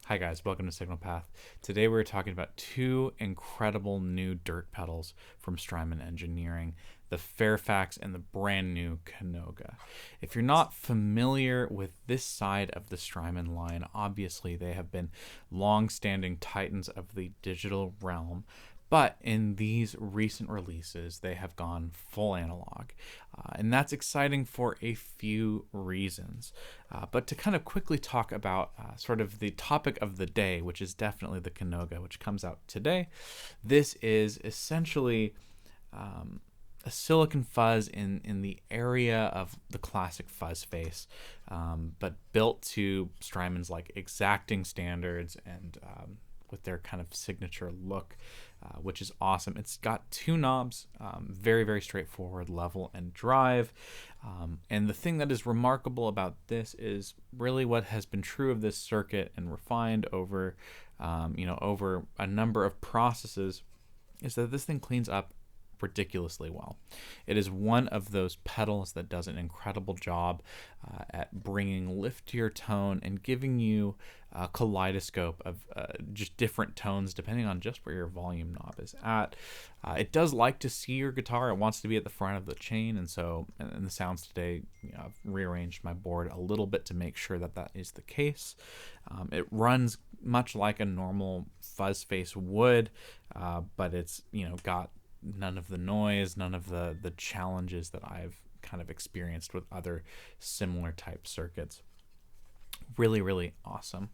Hi guys, welcome to Signal Path. Today we're talking about two incredible new dirt pedals from Strymon Engineering, the Fairfax and the brand new Kenoga. If you're not familiar with this side of the Strymon line, obviously they have been long-standing titans of the digital realm, but in these recent releases, they have gone full analog. And that's exciting for a few reasons. But to kind of quickly talk about sort of the topic of the day, which is definitely the Kenoga, which comes out today. This is essentially a silicon fuzz in the area of the classic fuzz face, but built to Strymon's like exacting standards and with their kind of signature look, which is awesome. It's got two knobs, very, very straightforward, level and drive. And the thing that is remarkable about this is really what has been true of this circuit and refined over, over a number of processes, is that this thing cleans up ridiculously well. It is one of those pedals that does an incredible job at bringing lift to your tone and giving you a kaleidoscope of just different tones depending on just where your volume knob is at. It does like to see your guitar. It wants to be at the front of the chain, and so in the sounds today, I've rearranged my board a little bit to make sure that that is the case. It runs much like a normal fuzz face would, but it's got none of the noise, none of the challenges that I've kind of experienced with other similar type circuits. Really, really awesome.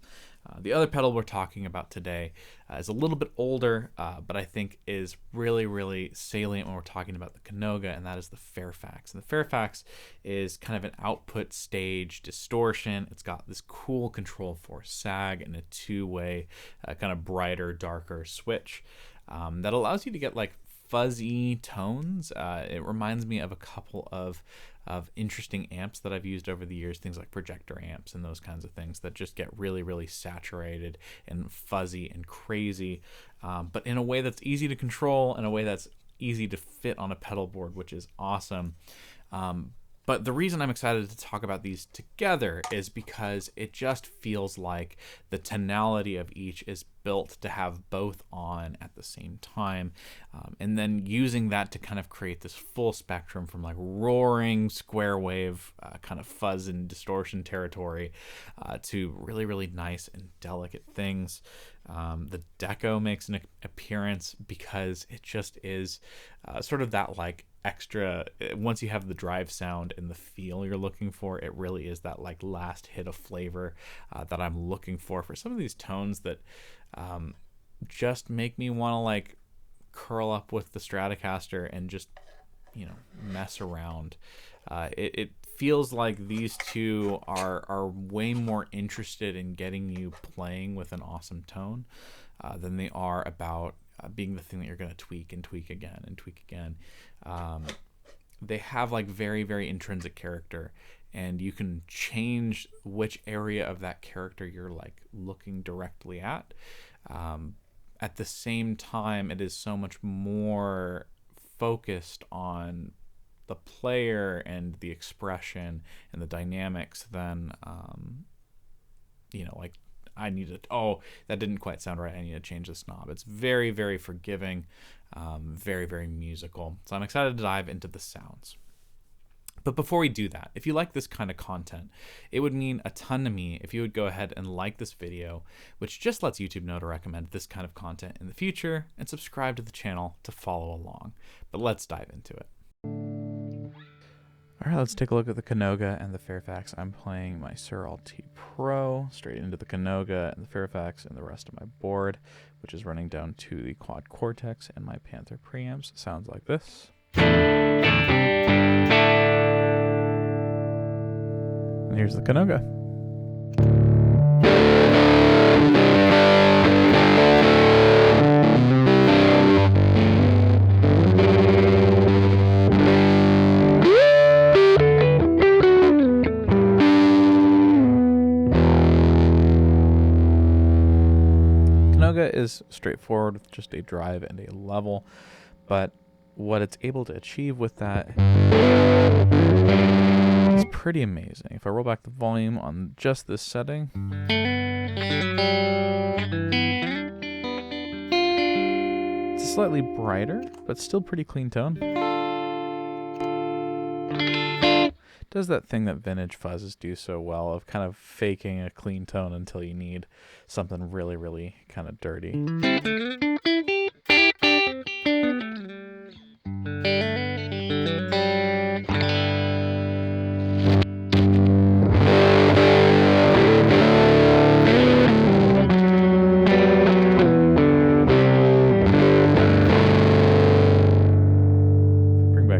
The other pedal we're talking about today is a little bit older, but I think is really, really salient when we're talking about the Kenoga, and that is the Fairfax. And the Fairfax is kind of an output stage distortion. It's got this cool control force sag and a two-way kind of brighter, darker switch that allows you to get like fuzzy tones. It reminds me of a couple of interesting amps that I've used over the years, things like projector amps and those kinds of things that just get really, really saturated and fuzzy and crazy, but in a way that's easy to control, in a way that's easy to fit on a pedal board, which is awesome. But the reason I'm excited to talk about these together is because it just feels like the tonality of each is built to have both on at the same time. And then using that to kind of create this full spectrum from like roaring square wave kind of fuzz and distortion territory to really, really nice and delicate things. The deco makes an appearance because it just is sort of that like extra, once you have the drive sound and the feel you're looking for, it really is that like last hit of flavor that I'm looking for some of these tones that just make me want to like curl up with the Stratocaster and just mess around. It feels like these two are way more interested in getting you playing with an awesome tone than they are about being the thing that you're going to tweak and tweak again and tweak again. They have like very, very intrinsic character, and you can change which area of that character you're like looking directly at. At the same time, it is so much more focused on the player and the expression and the dynamics than like I need to, that didn't quite sound right, I need to change this knob. It's very, very forgiving, very, very musical. So I'm excited to dive into the sounds. But before we do that, if you like this kind of content, it would mean a ton to me if you would go ahead and like this video, which just lets YouTube know to recommend this kind of content in the future, and subscribe to the channel to follow along. But let's dive into it. All right, let's take a look at the Kenoga and the Fairfax. I'm playing my Suihr Alt T Pro straight into the Kenoga and the Fairfax and the rest of my board, which is running down to the quad Cortex and my Panther preamps. Sounds like this. And here's the Kenoga. Kenoga is straightforward with just a drive and a level, but what it's able to achieve with that is pretty amazing. If I roll back the volume on just this setting, it's slightly brighter, but still pretty clean tone. It does that thing that vintage fuzzes do so well of kind of faking a clean tone until you need something really, really kind of dirty.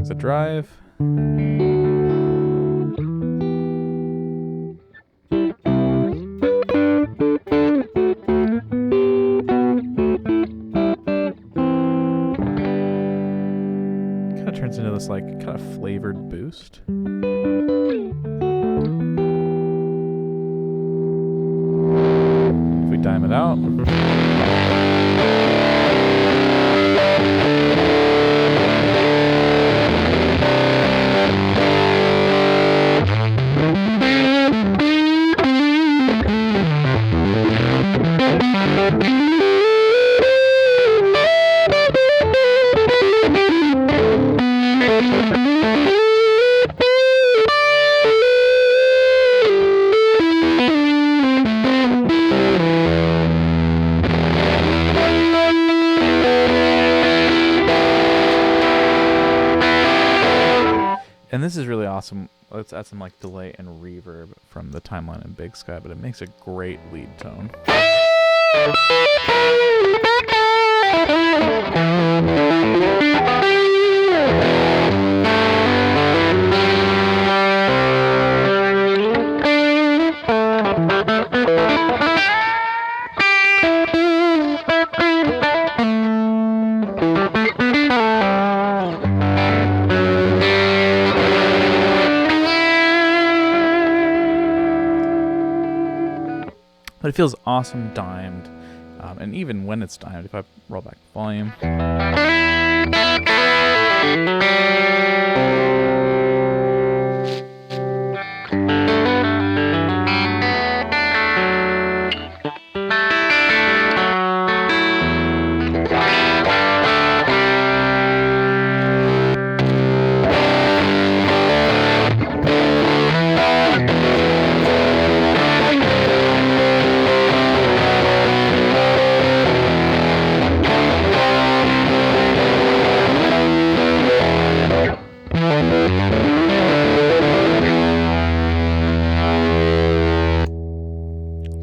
The drive. Kind of turns into this like kind of flavored boost. If we dime it out. And this is really awesome. Let's add some like delay and reverb from the Timeline and Bigsky, but it makes a great lead tone. But it feels awesome dimed, and even when it's dimed, if I roll back the volume,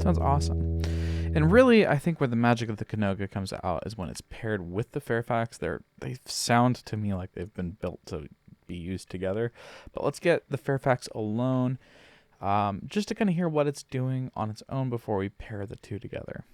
sounds awesome. And really, I think where the magic of the Kenoga comes out is when it's paired with the Fairfax. They sound to me like they've been built to be used together. But let's get the Fairfax alone, just to kind of hear what it's doing on its own before we pair the two together.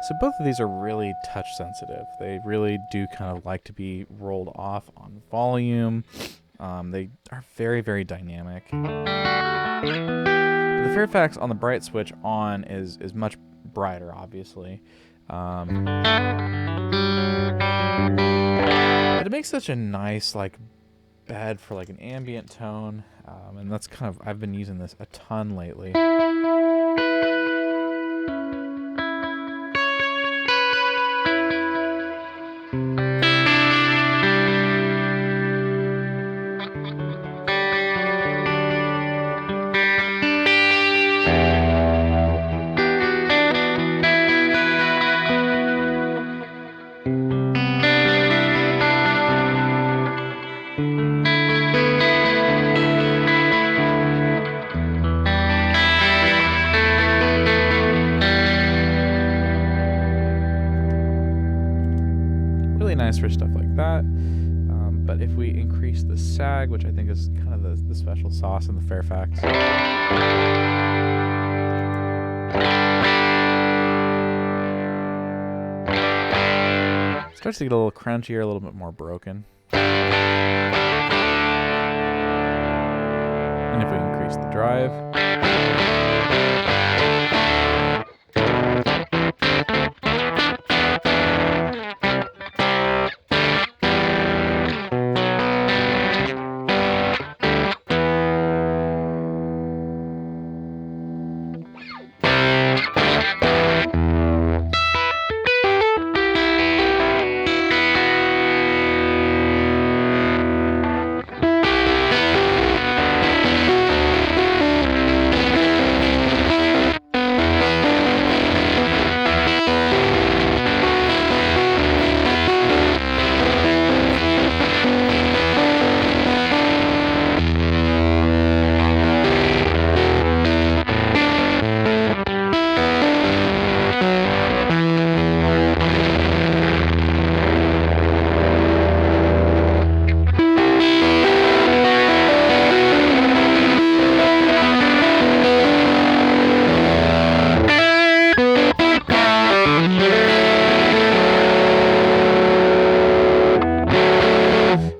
So both of these are really touch sensitive. They really do kind of like to be rolled off on volume. They are very, very dynamic. The Fairfax on the bright switch on is much brighter, obviously. But it makes such a nice like bed for like an ambient tone, and that's kind of, I've been using this a ton lately. Really nice for stuff like that. But if we increase the sag, which I think is kind of the special sauce in the Fairfax, it starts to get a little crunchier, a little bit more broken. And if we increase the drive,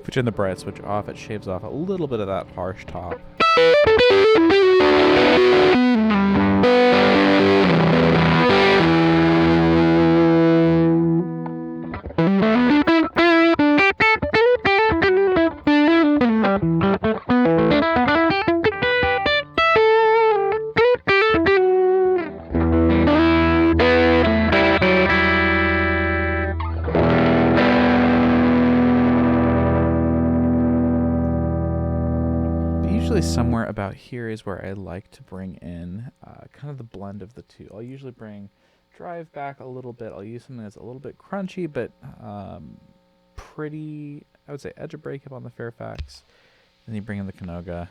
if we turn the bright switch off, it shaves off a little bit of that harsh top. Usually somewhere about here is where I like to bring in kind of the blend of the two. I'll usually bring drive back a little bit. I'll use something that's a little bit crunchy, but pretty, I would say, edge of breakup on the Fairfax. Then you bring in the Kenoga.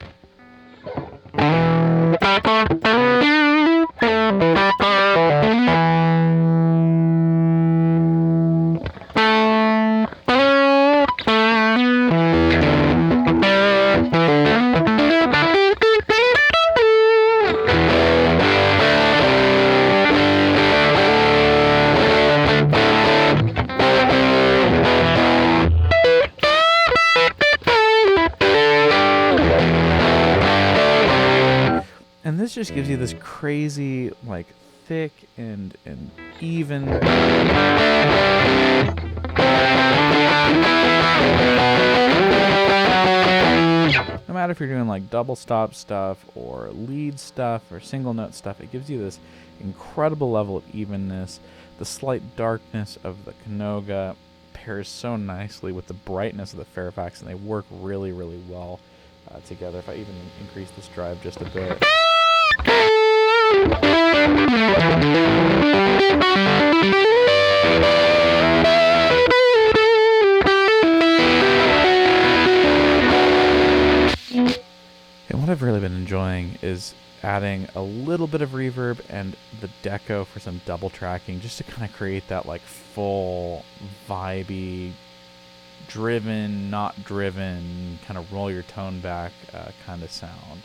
And this just gives you this crazy, like, thick and even. No matter if you're doing like double stop stuff or lead stuff or single note stuff, it gives you this incredible level of evenness. The slight darkness of the Kenoga pairs so nicely with the brightness of the Fairfax, and they work really, really well together. If I even increase this drive just a bit. And what I've really been enjoying is adding a little bit of reverb and the deco for some double tracking, just to kind of create that like full vibey, driven, not driven, kind of roll your tone back kind of sound.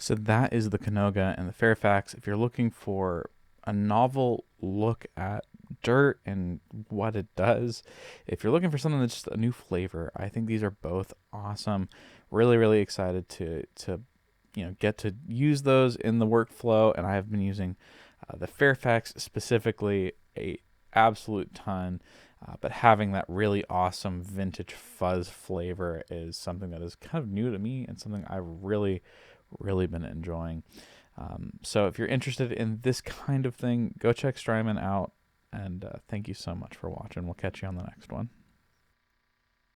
So that is the Kenoga and the Fairfax. If you're looking for a novel look at dirt and what it does, if you're looking for something that's just a new flavor, I think these are both awesome. Really, really excited to get to use those in the workflow, and I have been using the Fairfax specifically a absolute ton. But having that really awesome vintage fuzz flavor is something that is kind of new to me and something I've really been enjoying. So if you're interested in this kind of thing, go check Strymon out. And thank you so much for watching. We'll catch you on the next one.